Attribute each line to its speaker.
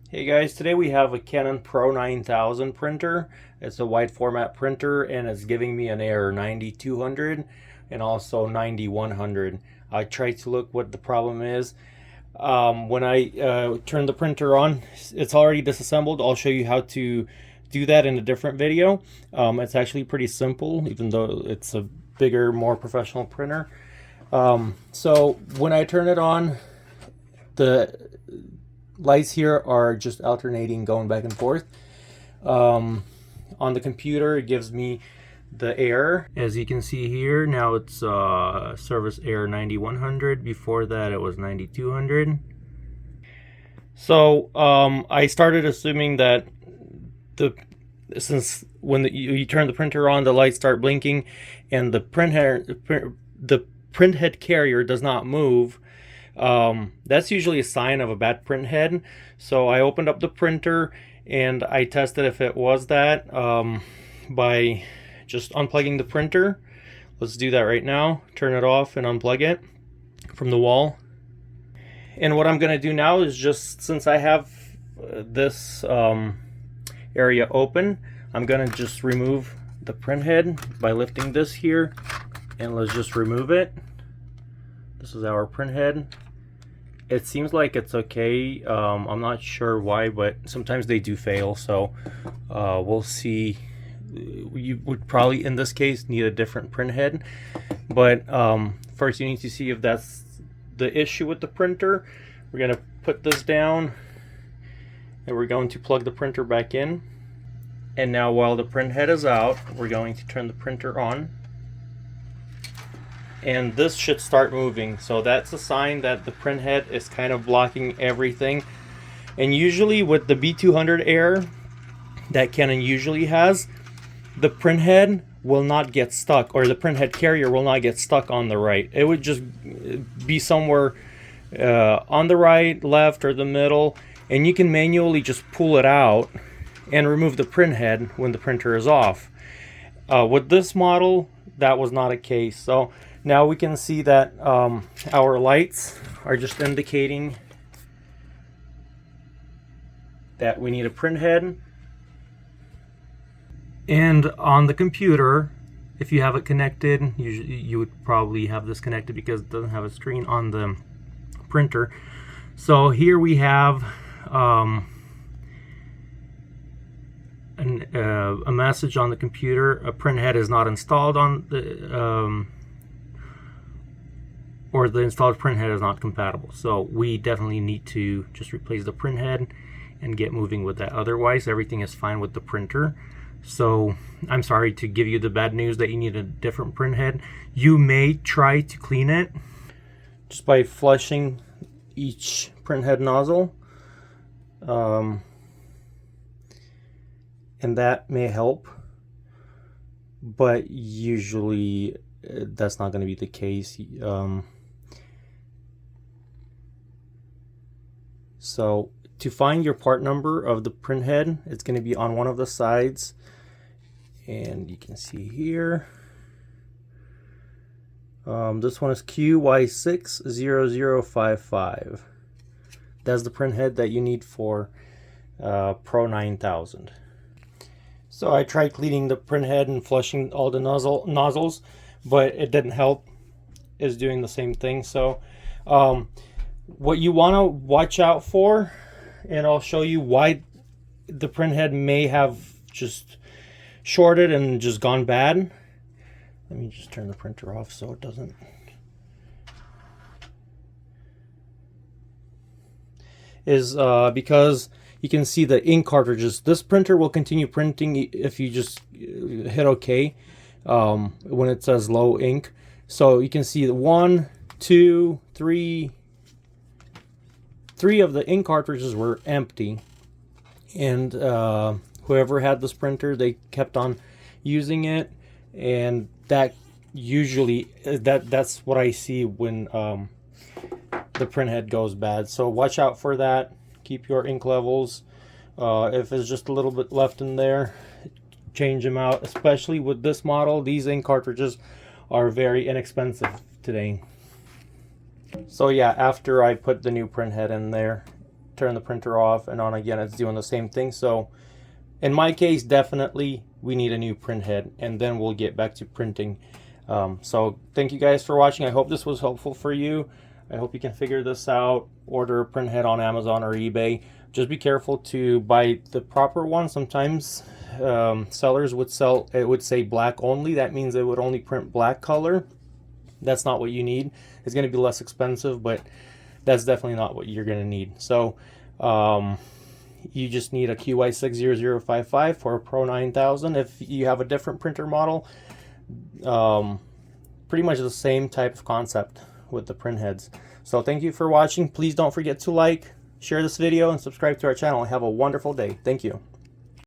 Speaker 1: Hey guys, today we have a Canon Pro9000 printer. It's a wide format printer and it's giving me an error 9200 and also 9100. I tried to look what the problem is. When I turn the printer on, it's already disassembled. I'll show you how to do that in a different video. It's actually pretty simple, even though it's a bigger, more professional printer. So when I turn it on, the lights here are just alternating, going back and forth. On the computer, it gives me the error. As you can see here, now it's service error 9100. Before that, it was 9200. So I started assuming that since when you turn the printer on, the lights start blinking, and the printhead carrier does not move. That's usually a sign of a bad printhead. So I opened up the printer and I tested if it was that by just unplugging the printer. Let's do that right now. Turn it off and unplug it from the wall. And what I'm going to do now is, just since I have this area open, I'm going to just remove the printhead by lifting this here, and let's just remove it. This is our printhead. It seems like it's okay. I'm not sure why, but sometimes they do fail, so we'll see. You would probably, in this case, need a different printhead, but first you need to see if that's the issue with the printer. We're going to put this down and we're going to plug the printer back in. And now, while the printhead is out, we're going to turn the printer on. And this should start moving, so that's a sign that the printhead is kind of blocking everything. And usually with the B200 error that Canon usually has, the printhead will not get stuck, or the printhead carrier will not get stuck on the right. It would just be somewhere on the right, left, or the middle, and you can manually just pull it out and remove the printhead when the printer is off. With this model, that was not a case. So now we can see that our lights are just indicating that we need a printhead. And on the computer, if you have it connected, you would probably have this connected because it doesn't have a screen on the printer. So here we have a message on the computer: a printhead is not installed on the or the installed printhead is not compatible. So we definitely need to just replace the printhead and get moving with that. Otherwise, everything is fine with the printer. So I'm sorry to give you the bad news that you need a different printhead. You may try to clean it just by flushing each printhead nozzle, and that may help, but usually that's not going to be the case. So to find your part number of the printhead, it's going to be on one of the sides, and you can see here. This one is QY60055. That's the printhead that you need for Pro9000. So I tried cleaning the printhead and flushing all the nozzles, but it didn't help. It's doing the same thing. So what you want to watch out for, and I'll show you why the printhead may have just shorted and just gone bad. Let me just turn the printer off so it doesn't. Is because you can see the ink cartridges. This printer will continue printing if you just hit OK when it says low ink. So you can see the 1, 2, 3 of the ink cartridges were empty, and whoever had this printer, they kept on using it, and that usually that's what I see when the printhead goes bad. So watch out for that. Keep your ink levels. If it's just a little bit left in there, change them out. Especially with this model, these ink cartridges are very inexpensive today. So yeah, after I put the new printhead in there, turn the printer off and on again, it's doing the same thing. So in my case, definitely we need a new print head, and then we'll get back to printing. So thank you guys for watching. I hope this was helpful for you. I hope you can figure this out. Order a print head on Amazon or eBay. Just be careful to buy the proper one. Sometimes sellers would sell, it would say black only. That means it would only print black color. That's not what you need. It's going to be less expensive, but that's definitely not what you're going to need. So you just need a QY60055 for a Pro9000. If you have a different printer model, pretty much the same type of concept with the print heads. So thank you for watching. Please don't forget to like, share this video, and subscribe to our channel. Have a wonderful day. Thank you.